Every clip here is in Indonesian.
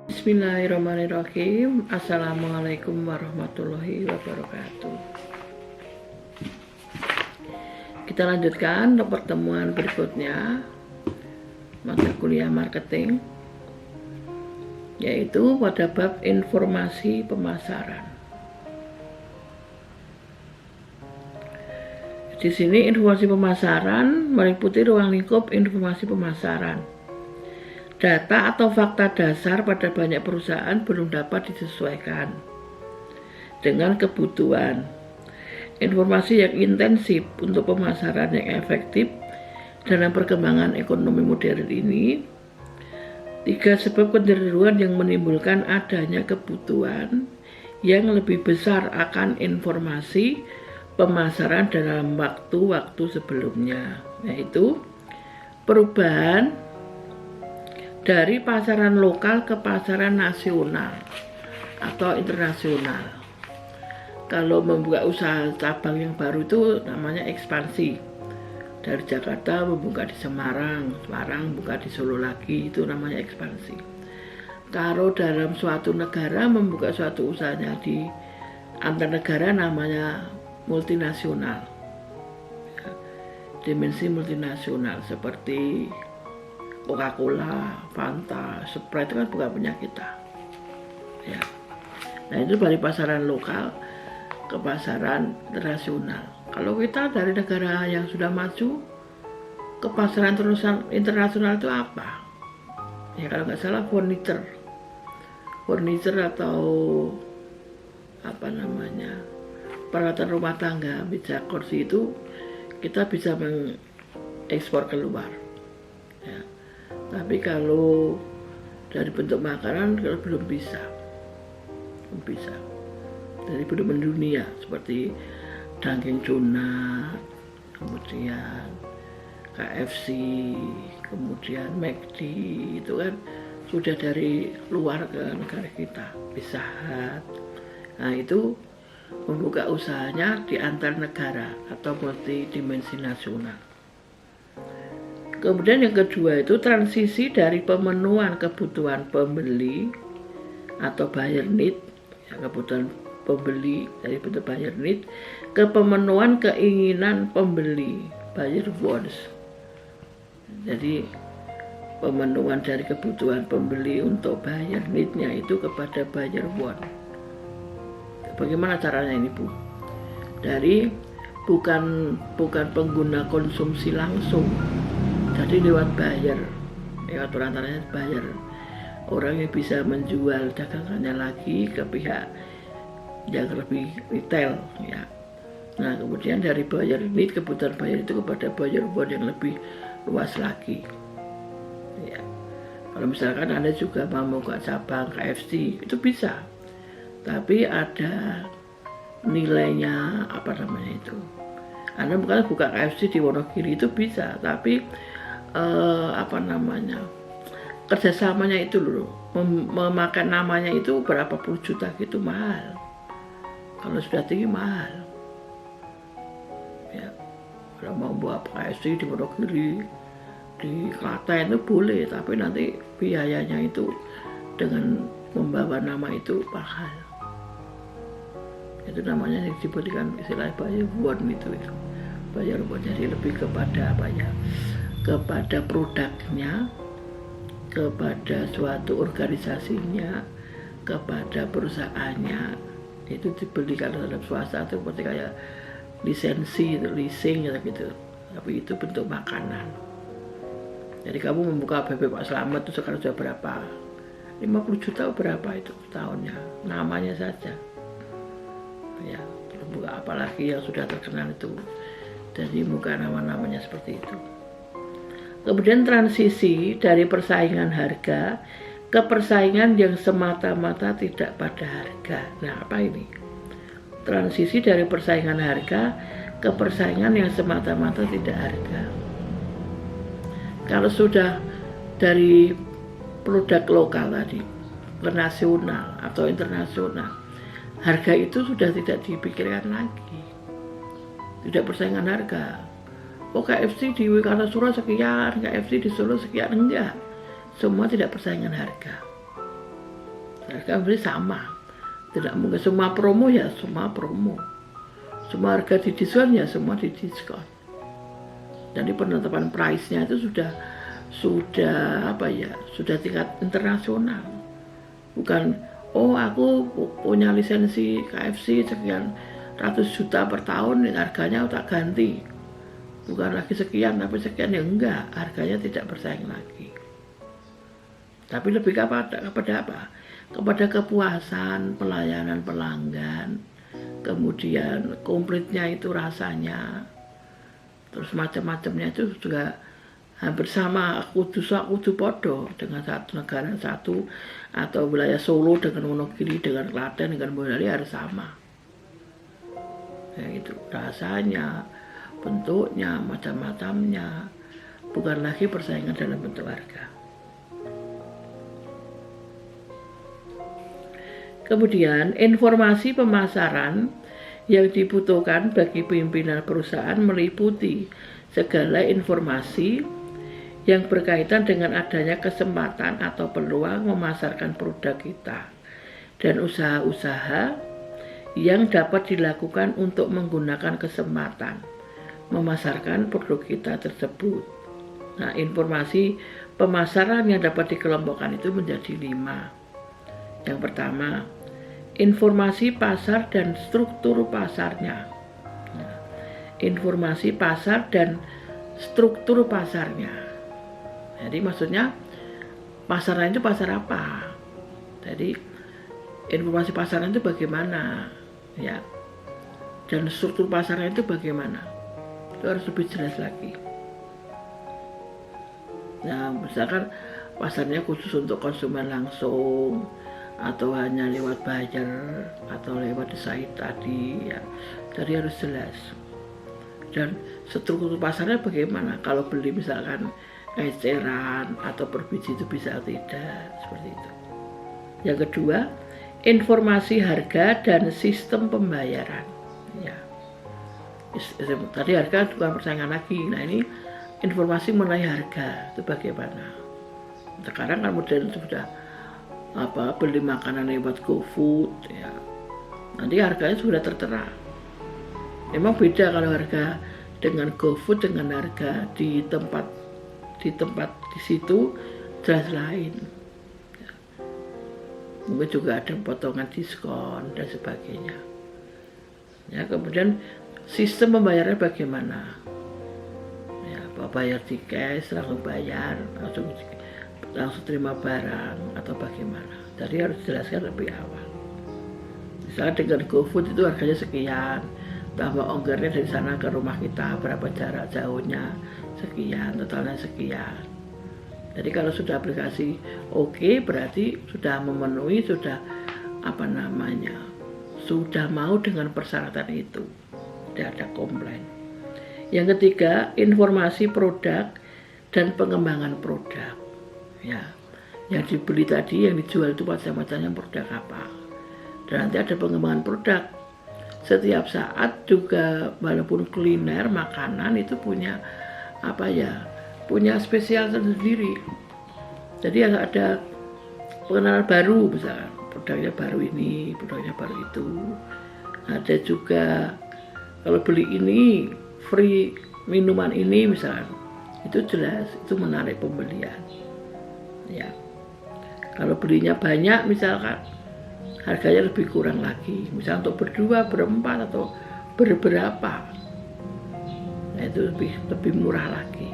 Bismillahirrahmanirrahim. Assalamualaikum warahmatullahi wabarakatuh. Kita lanjutkan untuk pertemuan berikutnya mata kuliah marketing, yaitu pada bab informasi pemasaran. Di sini informasi pemasaran meliputi ruang lingkup informasi pemasaran. Data atau fakta dasar pada banyak perusahaan belum dapat disesuaikan dengan kebutuhan. Informasi yang intensif untuk pemasaran yang efektif dalam perkembangan ekonomi modern ini. 3 sebab kecenderungan yang menimbulkan adanya kebutuhan yang lebih besar akan informasi pemasaran dalam waktu-waktu sebelumnya, yaitu perubahan dari pasaran lokal ke pasaran nasional atau internasional. Kalau membuka usaha cabang yang baru itu namanya ekspansi. Dari Jakarta membuka di Semarang, Semarang buka di Solo lagi, itu namanya ekspansi. Kalau dalam suatu negara membuka suatu usahanya di antar negara namanya multinasional. Dimensi multinasional seperti Coca-Cola, Fanta, Sprite itu kan bukan punya kita. Ya. Nah itu dari pasaran lokal ke pasaran internasional. Kalau kita dari negara yang sudah maju ke pasaran internasional itu apa? Ya kalau nggak salah furniture atau apa namanya peralatan rumah tangga, meja kursi itu kita bisa mengekspor keluar. Ya. Tapi kalau dari bentuk makanan kalau belum bisa. Dari bentuk mendunia seperti Dunkin Donut, kemudian KFC, kemudian McD, itu kan sudah dari luar ke negara kita. Pizza Hut. Nah itu membuka usahanya di antar negara atau multidimensi nasional. Kemudian yang kedua itu transisi dari pemenuhan kebutuhan pembeli atau buyer need, ya, kebutuhan pembeli dari bentuk buyer need ke pemenuhan keinginan pembeli, buyer wants. Jadi pemenuhan dari kebutuhan pembeli untuk buyer need-nya itu kepada buyer want. Bagaimana caranya ini, Bu? Dari bukan pengguna konsumsi langsung. Jadi lewat buyer, lewat perantaranya buyer, orang yang bisa menjual dagangannya lagi ke pihak yang lebih retail, ya. Nah kemudian dari buyer ini kebutuhan buyer itu kepada buyer want yang lebih luas lagi, ya. Kalau misalkan Anda juga mau membuka cabang KFC itu bisa, tapi ada nilainya apa namanya itu. Anda buka KFC di Wonogiri itu bisa, tapi kerjasamanya itu loh, memakan namanya itu berapa puluh juta gitu, mahal. Kalau sudah tinggi mahal. Ya, kalau mau buat KFC di Wonogiri, di Klaten itu boleh, tapi nanti biayanya itu dengan membawa nama itu mahal. Itu namanya yang disebutkan istilah buyer want itu. Buyer want, jadi lebih kepada apa ya? Kepada produknya, kepada suatu organisasinya, kepada perusahaannya, itu dibelikan terhadap swasta itu seperti kayak lisensi, leasing gitu. Tapi itu bentuk makanan. Jadi kamu membuka BP Pak Slamet itu sekarang sudah berapa? 50 juta berapa itu tahunnya? Namanya saja. Ya, buka apalagi yang sudah terkenal itu. Jadi buka nama-namanya seperti itu. Kemudian transisi dari persaingan harga ke persaingan yang semata-mata tidak pada harga. Nah, apa ini? Transisi dari persaingan harga ke persaingan yang semata-mata tidak harga. Kalau sudah dari produk lokal tadi ke nasional atau internasional, harga itu sudah tidak dipikirkan lagi. Tidak persaingan harga. Oh KFC di Kartasura sekian, KFC di Solo sekian, enggak. Semua tidak persaingan harga. Harga beli sama. Tidak mungkin semua promo ya semua promo. Semua harga didiskon ya semua didiskon. Jadi penetapan price-nya itu sudah apa ya, sudah tingkat internasional. Bukan aku punya lisensi KFC sekian ratus juta per tahun, harganya tak ganti. Bukan lagi sekian tapi sekian, ya enggak, harganya tidak bersaing lagi. Tapi lebih kepada apa? Kepada kepuasan, pelayanan pelanggan, kemudian komplitnya itu rasanya, terus macam-macamnya itu juga hampir sama, kudu podo dengan satu negara satu, atau wilayah Solo dengan Wonogiri, dengan Klaten, dengan Boyolali harus sama. Ya itu rasanya, bentuknya, macam-macamnya, bukan lagi persaingan dalam bentuk harga. Kemudian informasi pemasaran yang dibutuhkan bagi pimpinan perusahaan meliputi segala informasi yang berkaitan dengan adanya kesempatan atau peluang memasarkan produk kita dan usaha-usaha yang dapat dilakukan untuk menggunakan kesempatan memasarkan produk kita tersebut. Nah, informasi pemasaran yang dapat dikelompokkan itu menjadi 5. Yang pertama, informasi pasar dan struktur pasarnya. Nah, informasi pasar dan struktur pasarnya. Jadi maksudnya pasaran itu pasar apa? Jadi informasi pasaran itu bagaimana, ya? Dan struktur pasarnya itu bagaimana? Itu harus lebih jelas lagi. Nah, misalkan pasarnya khusus untuk konsumen langsung, atau hanya lewat buyer atau lewat desain tadi, ya, jadi harus jelas. Dan struktur pasarnya bagaimana, kalau beli misalkan eceran atau per biji itu bisa atau tidak, seperti itu. Yang kedua, informasi harga dan sistem pembayaran, ya. Tadi harga bukan persaingan lagi. Nah, ini informasi mengenai harga itu bagaimana. Sekarang kan model itu sudah beli makanan lewat GoFood, ya, nanti harganya sudah tertera. Memang beda kalau harga dengan GoFood dengan harga di tempat di situ jelas lain, ya. Mungkin juga ada potongan diskon dan sebagainya, ya. Kemudian sistem pembayarannya bagaimana, ya, bayar di cash, langsung bayar, langsung terima barang atau bagaimana. Jadi harus dijelaskan lebih awal. Misalnya dengan GoFood itu harganya sekian, tambah ongkirnya dari sana ke rumah kita berapa jarak jauhnya sekian, totalnya sekian. Jadi kalau sudah aplikasi oke, berarti sudah memenuhi, sudah sudah mau dengan persyaratan itu, tidak ada komplain. Yang ketiga, informasi produk dan pengembangan produk, ya, yang dibeli tadi, yang dijual itu macam-macamnya produk apa, dan nanti ada pengembangan produk. Setiap saat juga, walaupun kuliner makanan itu punya punya spesial tersendiri. Jadi ada pengenalan baru, misalkan produknya baru ini, produknya baru itu. Ada juga kalau beli ini free minuman ini misalkan, itu jelas, itu menarik pembelian, ya. Kalau belinya banyak misalkan, harganya lebih kurang lagi, misalnya untuk berdua, berempat, atau berberapa, nah itu lebih murah lagi.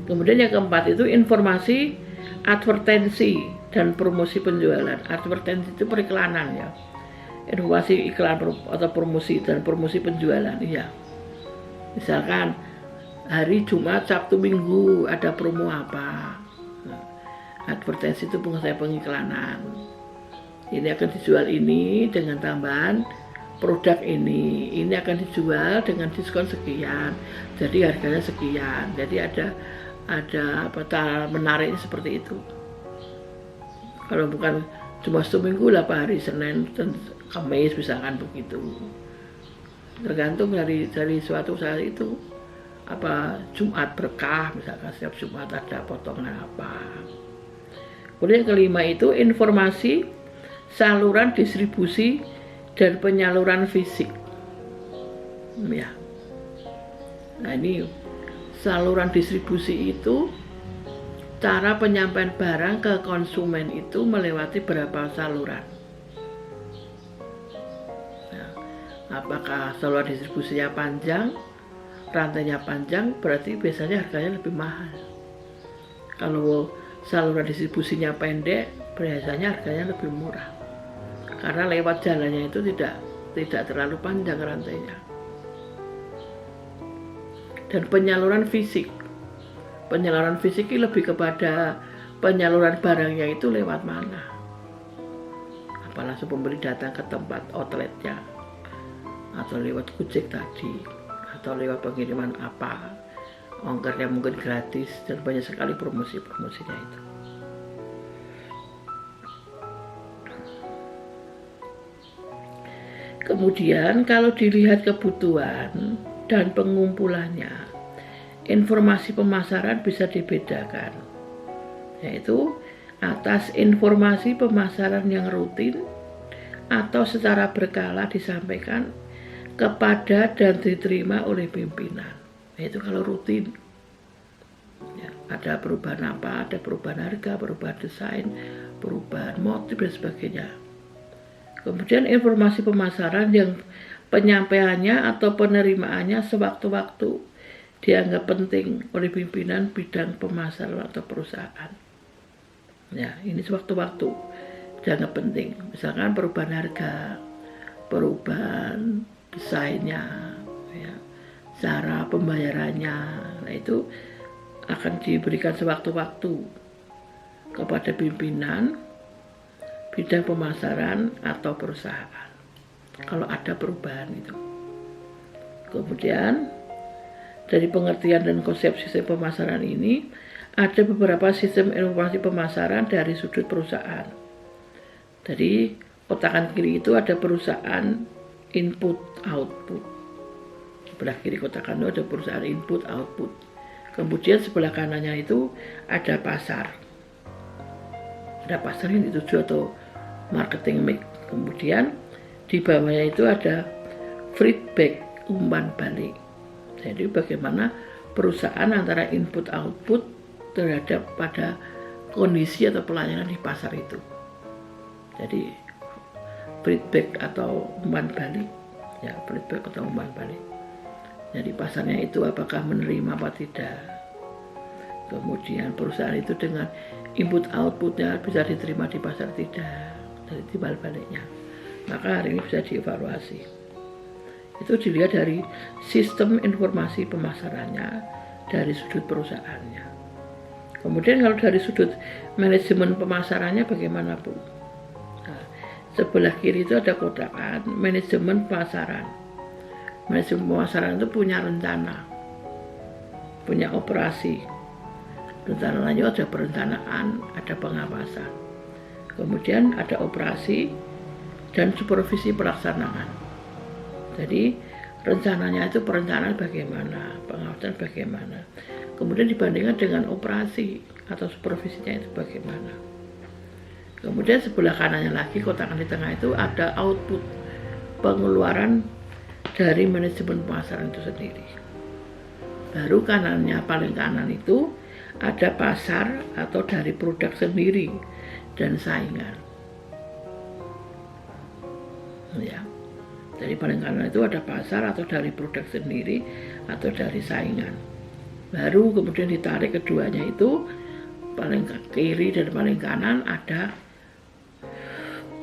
Kemudian yang keempat itu informasi advertensi dan promosi penjualan. Advertensi itu periklanan, ya, informasi iklan atau promosi dan promosi penjualan, ya. Misalkan hari Jumat, Sabtu, Minggu ada promo apa, advertensi itu pengiklanan. Ini akan dijual ini dengan tambahan produk ini akan dijual dengan diskon sekian, jadi harganya sekian. Jadi ada menariknya seperti itu. Kalau bukan cuma seminggu, 8 hari, Senin dan Kamis misalkan begitu. Tergantung dari suatu saat itu. Jumat berkah misalkan, setiap Jumat ada potongan apa. Kemudian yang kelima itu informasi, saluran distribusi, dan penyaluran fisik. Ya. Nah ini saluran distribusi itu cara penyampaian barang ke konsumen itu melewati berapa saluran. Nah, apakah saluran distribusinya panjang, rantainya panjang, berarti biasanya harganya lebih mahal. Kalau saluran distribusinya pendek, biasanya harganya lebih murah. Karena lewat jalannya itu tidak terlalu panjang rantainya. Dan penyaluran fisik. Penyaluran fisik ini lebih kepada penyaluran barangnya itu lewat mana. Apa langsung pembeli datang ke tempat outletnya, atau lewat Gojek tadi, atau lewat pengiriman apa, ongkirnya mungkin gratis, dan banyak sekali promosi-promosinya itu. Kemudian kalau dilihat kebutuhan dan pengumpulannya, informasi pemasaran bisa dibedakan, yaitu atas informasi pemasaran yang rutin atau secara berkala disampaikan kepada dan diterima oleh pimpinan. Yaitu kalau rutin, ya, ada perubahan apa, ada perubahan harga, perubahan desain, perubahan motif dan sebagainya. Kemudian informasi pemasaran yang penyampaiannya atau penerimaannya sewaktu-waktu dianggap penting oleh pimpinan bidang pemasaran atau perusahaan. Ya, ini sewaktu-waktu dianggap penting. Misalkan perubahan harga, perubahan desainnya, ya, cara pembayarannya, nah itu akan diberikan sewaktu-waktu kepada pimpinan bidang pemasaran atau perusahaan kalau ada perubahan itu. Kemudian dari pengertian dan konsep sistem pemasaran ini ada beberapa sistem informasi pemasaran dari sudut perusahaan. Jadi kotakan kiri itu ada perusahaan input output, sebelah kiri kotakan itu ada perusahaan input output. Kemudian sebelah kanannya itu ada pasar. Ada pasar yang dituju atau marketing mix. Kemudian di bawahnya itu ada feedback, umpan balik. Jadi bagaimana perusahaan antara input output terhadap pada kondisi atau pelayanan di pasar itu. Jadi feedback atau umpan balik, ya, feedback atau umpan balik. Jadi pasarnya itu apakah menerima apa tidak. Kemudian perusahaan itu dengan input outputnya bisa diterima di pasar tidak, dari timbal baliknya. Maka hari ini bisa dievaluasi. Itu dilihat dari sistem informasi pemasarannya dari sudut perusahaannya. Kemudian kalau dari sudut manajemen pemasarannya bagaimana, Bu? Nah, sebelah kiri itu ada kotakan manajemen pemasaran. Manajemen pemasaran itu punya rencana, punya operasi. Rencana lanjut ada perencanaan, ada pengawasan. Kemudian ada operasi dan supervisi pelaksanaan. Jadi rencananya itu perencanaan bagaimana, pengawasan bagaimana. Kemudian dibandingkan dengan operasi atau supervisinya itu bagaimana. Kemudian sebelah kanannya lagi, kotakan di tengah itu ada output, pengeluaran dari manajemen pemasaran itu sendiri. Baru kanannya paling kanan itu ada pasar atau dari produk sendiri dan saingan. Ya. Dari paling kanan itu ada pasar atau dari produk sendiri atau dari saingan. Baru kemudian ditarik keduanya itu paling kiri dan paling kanan ada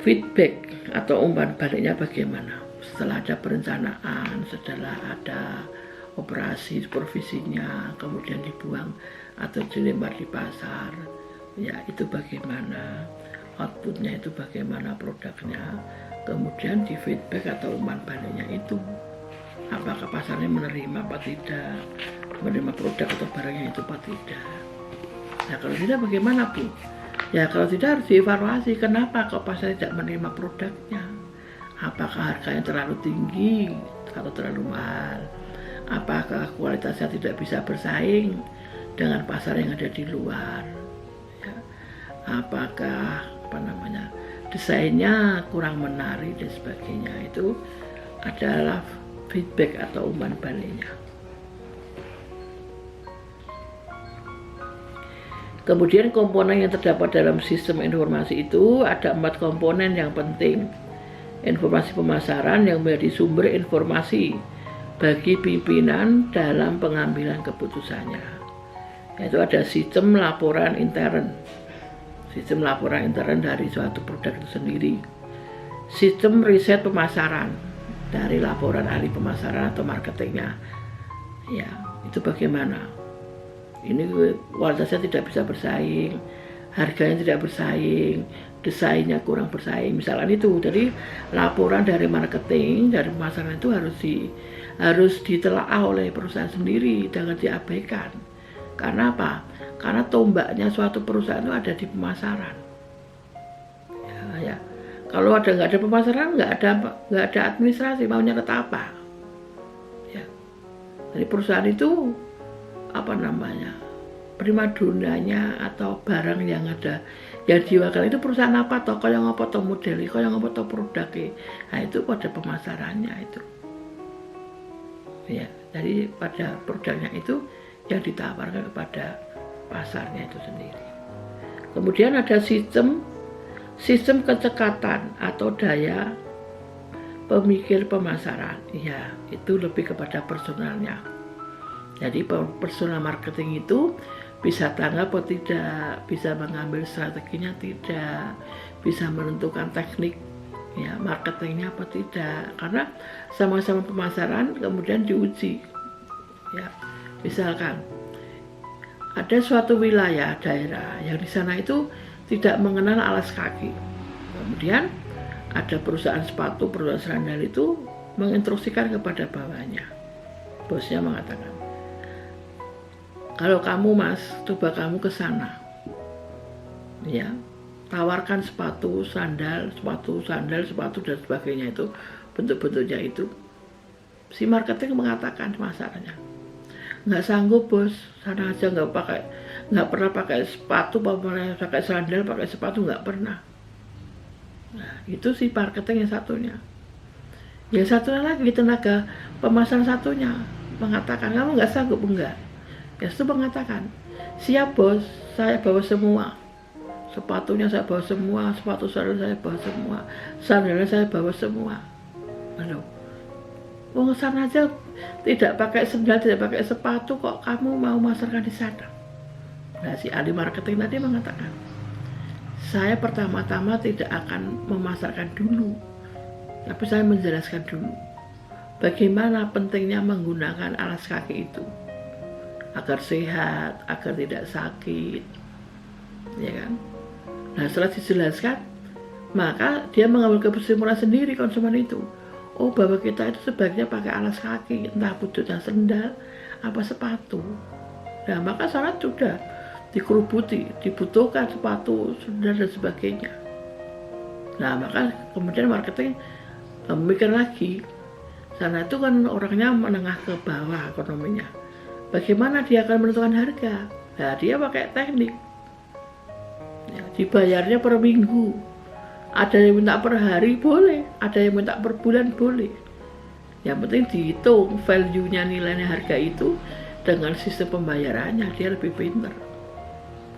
feedback atau umpan baliknya bagaimana. Setelah ada perencanaan, setelah ada operasi supervisinya, kemudian dibuang atau dilempar di pasar, ya itu bagaimana, outputnya itu bagaimana produknya, kemudian di feedback atau umpan baliknya itu apakah pasarnya menerima apa tidak, menerima produk atau barangnya itu apa tidak. Nah kalau tidak bagaimana, Bu? Ya kalau tidak harus dievaluasi, kenapa kok pasar tidak menerima produknya, apakah harganya terlalu tinggi atau terlalu mahal, apakah kualitasnya tidak bisa bersaing dengan pasar yang ada di luar, ya. apakah desainnya kurang menarik dan sebagainya. Itu adalah feedback atau umpan baliknya. Kemudian komponen yang terdapat dalam sistem informasi itu ada 4 komponen yang penting. Informasi pemasaran yang menjadi sumber informasi bagi pimpinan dalam pengambilan keputusannya. Yaitu ada sistem laporan intern. Sistem laporan intern dari suatu produk itu sendiri. Sistem riset pemasaran dari laporan ahli pemasaran atau marketingnya. Ya, itu bagaimana? Ini kualitasnya tidak bisa bersaing, harganya tidak bersaing, desainnya kurang bersaing, misalnya itu. Jadi laporan dari marketing, dari pemasaran itu harus ditelaah oleh perusahaan sendiri, jangan diabaikan. Karena apa? Karena tombaknya suatu perusahaan itu ada di pemasaran. Ya. Kalau nggak ada pemasaran, nggak ada administrasi, mau nyatet apa? Ya. Jadi perusahaan itu primadonanya atau barang yang ada yang diwakili itu perusahaan apa toh, kaya ngopo toh model, kaya ngopo toh produknya. Nah itu pada pemasarannya itu. Ya, jadi pada produknya itu yang ditawarkan kepada pasarnya itu sendiri. Kemudian ada sistem kecekatan atau daya pemikir pemasaran. Ya, itu lebih kepada personalnya. Jadi personal marketing itu bisa tanggap atau tidak, bisa mengambil strateginya tidak, bisa menentukan teknik ya marketingnya apa tidak, karena sama-sama pemasaran kemudian diuji. Ya, misalkan ada suatu wilayah daerah yang di sana itu tidak mengenal alas kaki, kemudian ada perusahaan sepatu, perusahaan sandal itu menginstruksikan kepada bawahnya, bosnya mengatakan, kalau kamu mas, coba kamu ke sana, ya, tawarkan sepatu, sandal dan sebagainya itu, bentuk-bentuknya itu. Si marketing mengatakan masalahnya, nggak sanggup bos, sana aja nggak pernah pakai sepatu, pakai sandal, pakai sepatu nggak pernah. Nah, itu si marketing yang satunya. Yang satunya lagi tenaga pemasaran satunya mengatakan, kamu nggak sanggup, enggak. Ya itu mengatakan, siap bos, saya bawa semua, sepatunya saya bawa semua, sepatu sandal saya bawa semua, sandalnya saya bawa semua. Halo, wong sana aja tidak pakai sandal, tidak pakai sepatu, kok kamu mau masarkan di sana? Nah si ahli marketing tadi mengatakan, saya pertama-tama tidak akan memasarkan dulu, tapi saya menjelaskan dulu bagaimana pentingnya menggunakan alas kaki itu agar sehat, agar tidak sakit, ya kan? Nah setelah dijelaskan, maka dia mengambil kesimpulan sendiri konsumen itu. Oh bahwa kita itu sebaiknya pakai alas kaki, entah butuhnya sandal, apa sepatu. Nah maka syarat sudah dikerubuti, dibutuhkan sepatu, sandal dan sebagainya. Nah maka kemudian marketing mikir lagi, sana itu kan orangnya menengah ke bawah ekonominya. Bagaimana dia akan menentukan harga? Nah, dia pakai teknik. Ya, dibayarnya per minggu. Ada yang minta per hari boleh, ada yang minta per bulan boleh. Yang penting dihitung value-nya, nilainya harga itu dengan sistem pembayarannya, dia lebih pintar.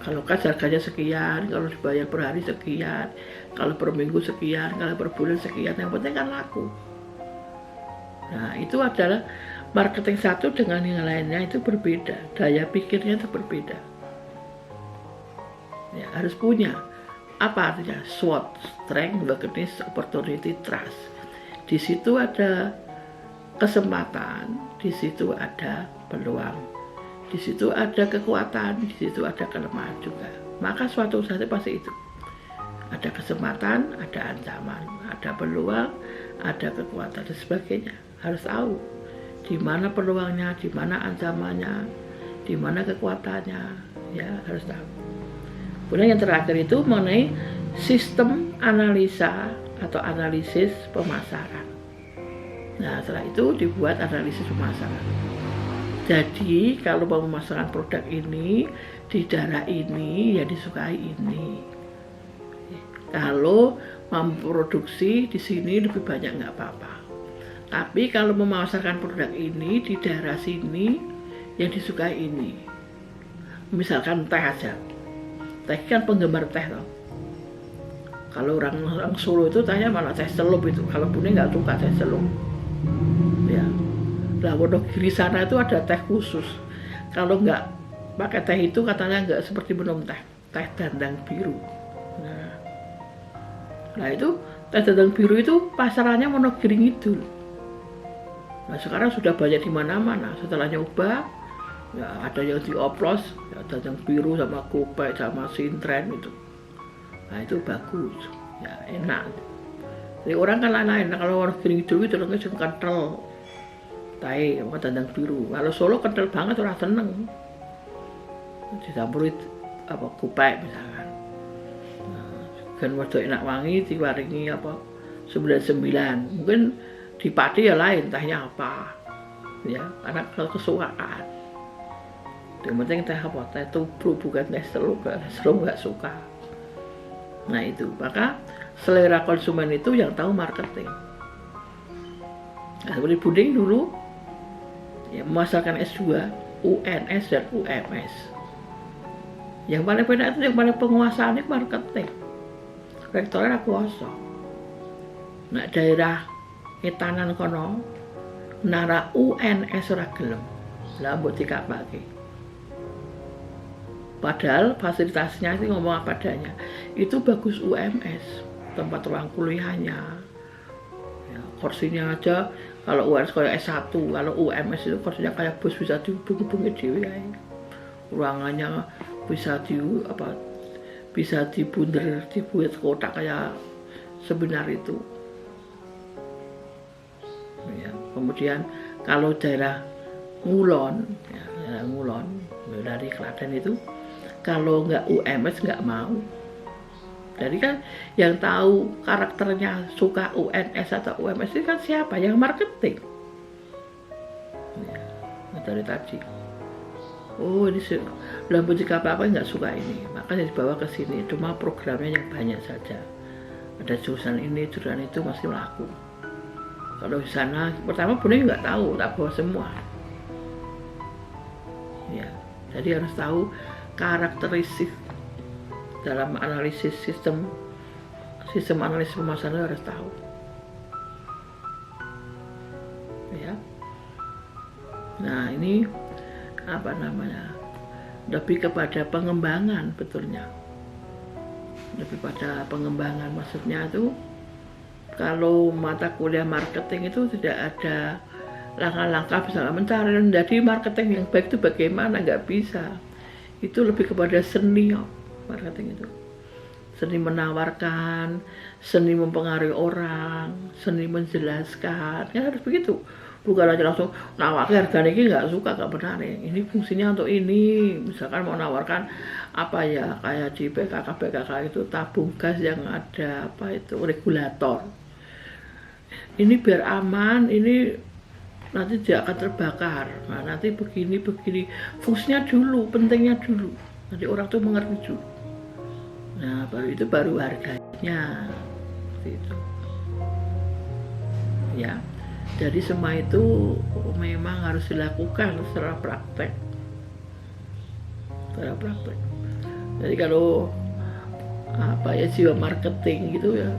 Kalau kan harganya sekian, kalau dibayar per hari sekian, kalau per minggu sekian, kalau per bulan sekian, yang penting kan laku. Nah, itu adalah marketing satu dengan yang lainnya itu berbeda, daya pikirnya itu berbeda. Ya, harus punya apa artinya SWOT, strength, weakness, opportunity, trust. Di situ ada kesempatan, di situ ada peluang, di situ ada kekuatan, di situ ada kelemahan juga. Maka suatu saat pasti itu ada kesempatan, ada ancaman, ada peluang, ada kekuatan dan sebagainya. Harus tahu di mana peluangnya, di mana ancamannya, di mana kekuatannya, ya harus tahu. Kemudian yang terakhir itu mengenai sistem analisa atau analisis pemasaran. Nah setelah itu dibuat analisis pemasaran. Jadi kalau mau memasarkan produk ini di daerah ini ya disukai ini. Kalau memproduksi di sini lebih banyak nggak apa-apa. Tapi kalau memasarkan produk ini di daerah sini yang disukai ini, misalkan teh aja, teh kan penggemar teh loh. Kalau orang Solo itu tehnya malah teh celup itu. Kalau Bune nggak suka teh celup. Ya. Lah Wonogiri sana itu ada teh khusus. Kalau nggak pakai teh itu katanya nggak seperti minum teh dandang biru. Nah itu teh dandang biru itu pasarannya Wonogiri Ngidul. Nah sekarang sudah banyak di mana-mana. Setelah nyoba, ya ada yang dioplos, ya dandang biru sama Gopek sama Sintren itu. Nah itu bagus, ya enak. Jadi orang kan lain-lain. Nah, kalau Wonogiri Ngidul itu orangnya cuma kental, tahe sama dandang biru. Kalau Solo kental banget orang seneng. Dicampuri apa Gopek misalkan. Nah, kan wedok enak wangi diwaringi apa 99. Mungkin di Pati ya lain tehnya apa. Ya, karena kalau kesukaan. Yang penting teh apa? Teh tubruk bukan teh celup. Celup nggak suka. Nah itu, maka selera konsumen itu yang tahu marketing. Nah, seperti Buding dulu ya, memasarkan S2, UNS dan UMS. Yang paling beda itu yang paling penguasaannya marketing. Rektornya kuasa. Nah daerah Etanan kono nara UNS ora gelem. Lah mbok dikapake. Padahal fasilitasnya sih ngomong apa adanya. Itu bagus UMS, tempat ruang kuliahnya. Ya, kursinya aja kalau UNS kayak S1, kalau UMS itu kursinya kayak bus bisa dihubung-hubungi dhewe ae. Ruangannya bisa bisa dibunder, dibuat kotak kayak seminar itu. Ya, kemudian kalau daerah Ngulon, ya, daerah Ngulon dari Klaten itu kalau nggak UMS nggak mau. Jadi kan yang tahu karakternya suka UNS atau UMS itu kan siapa? Yang marketing. Ya, dari tadi. Oh ini lampu jika apa-apa nggak suka ini, makanya dibawa ke sini. Cuma programnya yang banyak saja. Ada jurusan ini, jurusan itu masih laku. Kalau di sana pertama Bune nggak tahu, tak bawa semua. Ya, jadi harus tahu karakteristik dalam analisis sistem analisis pemasaran harus tahu. Ya. Nah ini apa namanya? Lebih kepada pengembangan betulnya. Lebih pada pengembangan, maksudnya itu kalau mata kuliah marketing itu tidak ada langkah-langkah misalnya mencari menjadi marketing yang baik itu bagaimana, nggak bisa. Itu lebih kepada seni marketing itu. Seni menawarkan, seni mempengaruhi orang, seni menjelaskan, ya harus begitu. Bukan aja langsung nawarkan harganya ini nggak suka, nggak menarik. Ini fungsinya untuk ini, misalkan mau nawarkan apa ya kayak di PKK itu tabung gas yang ada apa itu regulator. Ini biar aman, ini nanti dia akan terbakar. Nah, nanti begini fungsinya dulu, pentingnya dulu. Nanti orang tuh mengerti dulu. Nah baru harganya seperti itu. Ya. Jadi semua itu memang harus dilakukan secara praktek. Jadi kalau apa ya jiwa marketing gitu ya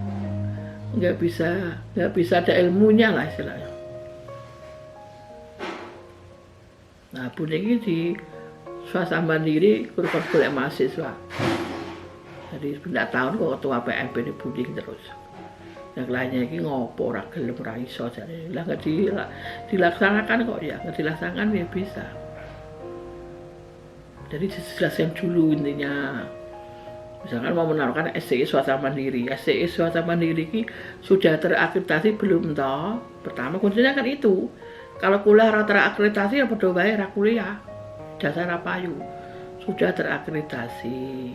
nggak bisa ada ilmunya lah istilahnya. Nah Bune ini di swasta mandiri kurang golek mahasiswa. Jadi benda tahun kok ketua PMP ini Bune terus. Yang lainnya ini ngopo ora gelem ora iso jare. Lah nggak dilaksanakan kok ya, nggak dilaksanakan ya bisa. Jadi dijelaskan dulu intinya. Misalkan mau menawarkan SCI swasta mandiri. SCI swasta mandiri ini sudah terakreditasi belum toh? Pertama kuncinya kan itu. Kalau kuliah terakreditasi ya padha wae ra kuliah. Dasar payu. Sudah terakreditasi.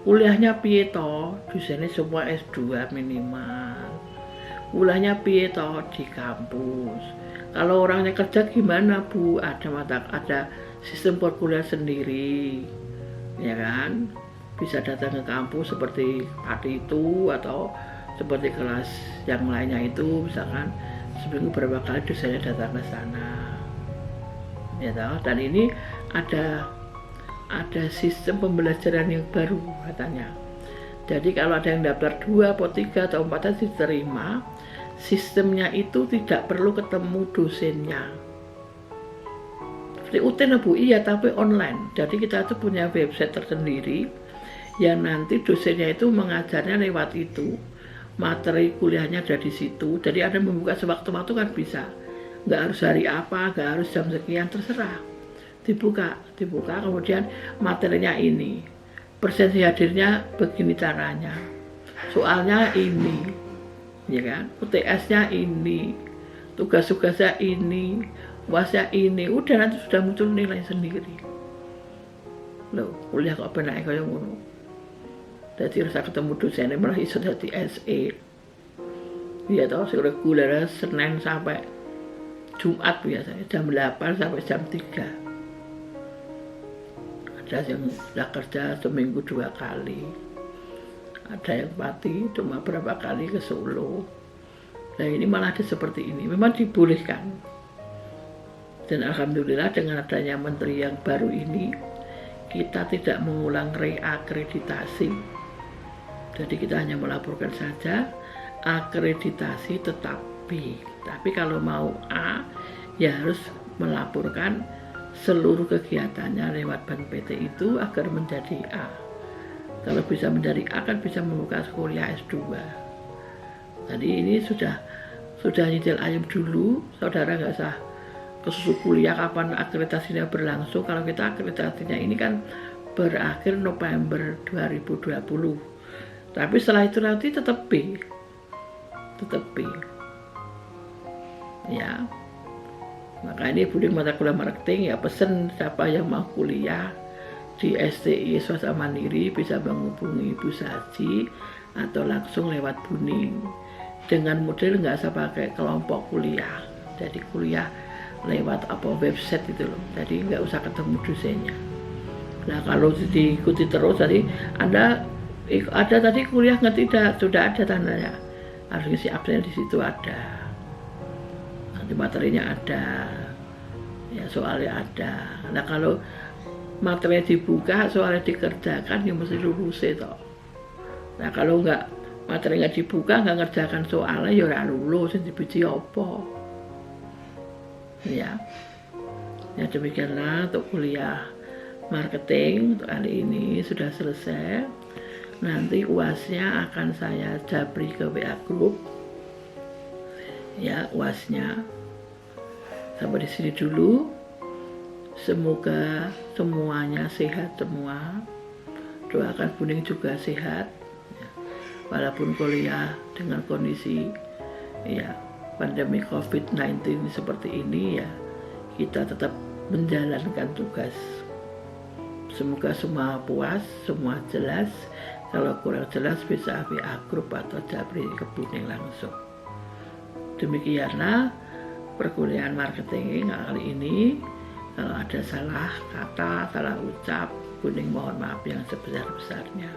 Kuliahnya piye toh? Dosennya semua S2 minimal. Kuliahnya piye toh di kampus. Kalau orangnya kerja gimana Bu? Ada sistem perkuliahan sendiri. Ya kan? bisa datang ke kampus seperti pati itu atau seperti kelas yang lainnya itu, misalkan seminggu berapa kali dosennya datang ke sana, ya tahu. Dan ini ada sistem pembelajaran yang baru katanya. Jadi kalau ada yang daftar 2 atau 3 atau 4 diterima, sistemnya itu tidak perlu ketemu dosennya. Seperti UTN Bu, iya, tapi online. Jadi kita tuh punya website tersendiri yang nanti dosennya itu mengajarnya lewat itu. Materi kuliahnya ada di situ, jadi ada membuka sewaktu-waktu kan bisa, nggak harus hari apa, nggak harus jam sekian, terserah, dibuka kemudian materinya ini, presensi hadirnya begini caranya, soalnya ini, ya kan, UTS-nya ini, tugas-tugasnya ini, UAS-nya ini, udah nanti sudah muncul nilai sendiri. Loh, kuliah kok benar kayak ngono. Jadi rasa ketemu dosennya malah iso dadi SE. Iya toh, reguler Senin sampai Jumat biasanya jam 8 sampai jam 3. Ada yang sudah kerja seminggu 2 kali. Ada yang pati cuma berapa kali ke Solo. Nah ini malah ada seperti ini, memang dibolehkan. Dan alhamdulillah dengan adanya menteri yang baru ini, kita tidak mengulang reakreditasi. Jadi kita hanya melaporkan saja, akreditasi tetap B. Tapi kalau mau A, ya harus melaporkan seluruh kegiatannya lewat Bank PT itu agar menjadi A. Kalau bisa menjadi A kan bisa membuka kuliah S2. Jadi ini sudah nyicil ayam dulu, saudara nggak usah kesusu kuliah kapan akreditasinya berlangsung. Kalau kita akreditasinya ini kan berakhir November 2020. Tapi setelah itu nanti tetap B. Ya. Maka ini bullying mata kuliah marketing ya, pesen siapa yang mau kuliah di STI swasta mandiri bisa menghubungi Bu Saji atau langsung lewat Buning. Dengan model nggak usah pakai kelompok kuliah. Jadi kuliah lewat website itu loh. Jadi nggak usah ketemu dosennya. Nah kalau diikuti terus tadi ada tadi kuliah nggak, tidak, sudah ada tandanya, harus ngisi absen di situ ada, nanti materinya ada, ya soalnya ada. Nah kalau materinya dibuka, soalnya dikerjakan, ya mesti lulus itu. Nah kalau nggak, materi nggak dibuka, nggak ngerjakan soalnya, ya ora lulus, yang dibiji apa? Ya demikianlah untuk kuliah marketing untuk kali ini sudah selesai. Nanti UAS-nya akan saya japri ke WA Group. Ya, UAS-nya. Sampai di sini dulu. Semoga semuanya sehat semua. Doakan Buning juga sehat. Ya. Walaupun kuliah dengan kondisi ya pandemi COVID-19 seperti ini, ya kita tetap menjalankan tugas. Semoga semua puas, semua jelas. Kalau kurang jelas bisa WA Group atau japri ke Buning langsung. Demikianlah perkuliahan marketing kali ini. Kalau ada salah kata, salah ucap, Buning mohon maaf yang sebesar-besarnya.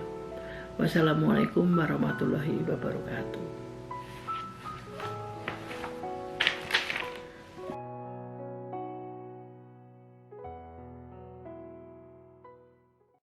Wassalamualaikum warahmatullahi wabarakatuh.